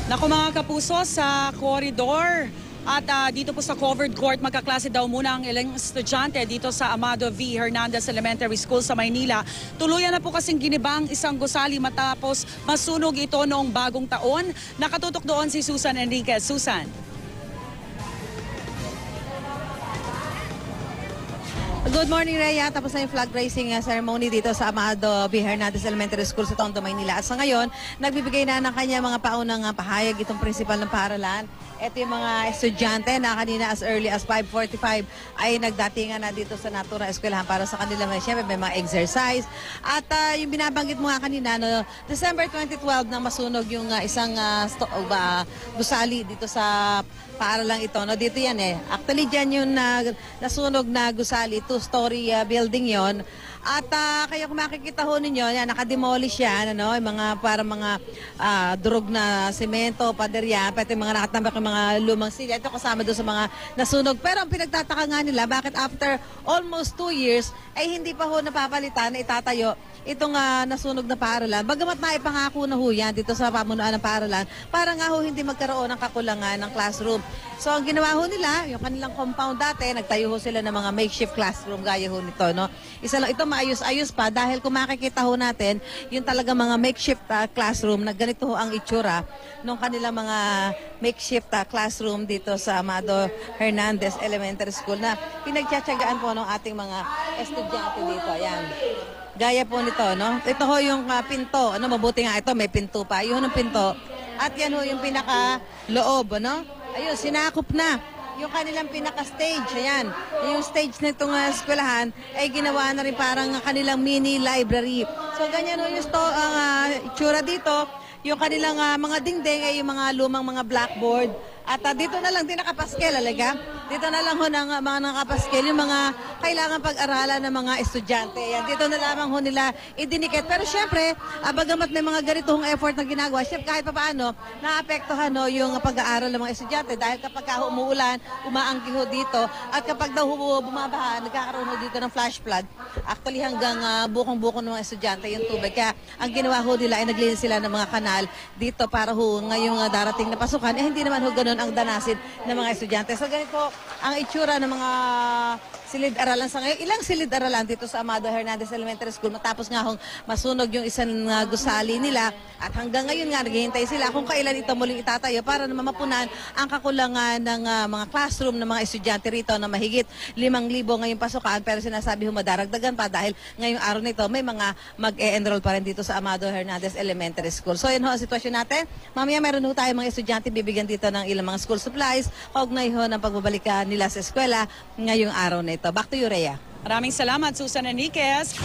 Naku mga kapuso, sa koridor at dito po sa covered court, magkaklase daw muna ang ilang estudyante dito sa Amado V. Hernandez Elementary School sa Maynila. Tuluyan na po kasing ginibang isang gusali matapos masunog ito noong bagong taon. Nakatutok doon si Susan Enriquez. Susan. Good morning, Rhea. Tapos na yung flag raising ceremony dito sa Amado V. Hernandez Elementary School sa Tondo, Maynila. At sa ngayon, nagbibigay na ng kanya mga paunang pahayag itong principal ng paaralan. Ito yung mga estudyante na kanina as early as 5:45 ay nagdatingan na dito sa Natura Eskwelahan para sa kanila. Siyempre, may mga exercise. At yung binabanggit mo nga kanina, no, December 2012 nang masunog yung isang gusali dito sa paaralang ito. No, dito yan eh. Actually, dyan yung nasunog na gusali, two-story building yon. At kaya kung makikita ho ninyo, yan, nakademolish yan, ano, yung mga, para mga durog na semento, paderya, pati mga nakatambak yung mga lumang silya. Ito kasama doon sa mga nasunog. Pero ang pinagtataka nga nila, bakit after almost 2 years, ay hindi pa ho napapalitan na itatayo itong nasunog na paaralan. Bagamat na ipangako na ho yan dito sa pamunuan ng paaralan, para nga ho hindi magkaroon ng kakulangan ng classroom. So ang ginawa ho nila, yung kanilang compound dati, nagtayo ho sila ng mga makeshift classroom gaya ho nito. No? Isa lang, ito maayos-ayos pa dahil kung makikita ho natin, yung talaga mga makeshift classroom na ganito ho ang itsura ng kanilang mga makeshift classroom dito sa Amado Hernandez Elementary School na pinagtsatsagaan po ng ating mga estudyante dito. Ayan. Gaya po nito, no? Ito ho yung pinto. Ano, mabuti nga ito, may pinto pa. Yun ang pinto. At yan ho yung pinaka-loob, ano? Ayun, sinakop na yung kanilang pinaka-stage. Ayan. Yung stage na itong eskwelahan ay ginawa na rin parang kanilang mini library. So, ganyan ho yung itsura dito. Yung kanilang mga dingding ay yung mga lumang mga blackboard. At dito na lang din nakapaskel, alaga. Dito na lang ho ng mga nakapaskel, yung mga kailangan pag-aralan ng mga estudyante. Yan, dito na lamang ho nila idinikit. Pero syempre, bagamat may mga ganitong effort na ginagawa, syempre kahit pa paano, naapektuhan ho yung pag-aaral ng mga estudyante. Dahil kapag umuulan, umaangki ho dito. At kapag daw bumabaha, nagkakaroon ho dito ng flash flood. Actually, hanggang bukong-bukong ng mga estudyante yung tubig. Kaya ang ginawa ho nila ay naglinis sila ng mga kanal dito para ho ngayong darating na pasukan. Eh, hindi naman ho ganun ang danasin ng mga estudyante. So ganito ang itsura ng mga silid-aralan sa ngayon. Ilang silid-aralan dito sa Amado Hernandez Elementary School matapos nga hong masunog yung isang gusali nila at hanggang ngayon nga naghihintay sila kung kailan ito muling itatayo para naman mapunan ang kakulangan ng mga classroom ng mga estudyante rito na mahigit 5,000 ngayong pasukan, pero sinasabi humadaragdagan pa dahil ngayong araw nito may mga mag-e-enroll pa rin dito sa Amado Hernandez Elementary School. So yun ho ang sitwasyon natin. Mamaya meron ho tayo mga estudyante bibigyan dito ng ilang mga school supplies kaugnay ho ng pagbabalik nila sa eskwela ngayong araw na ito. Back to you, Rhea. Maraming salamat, Susan Enriquez.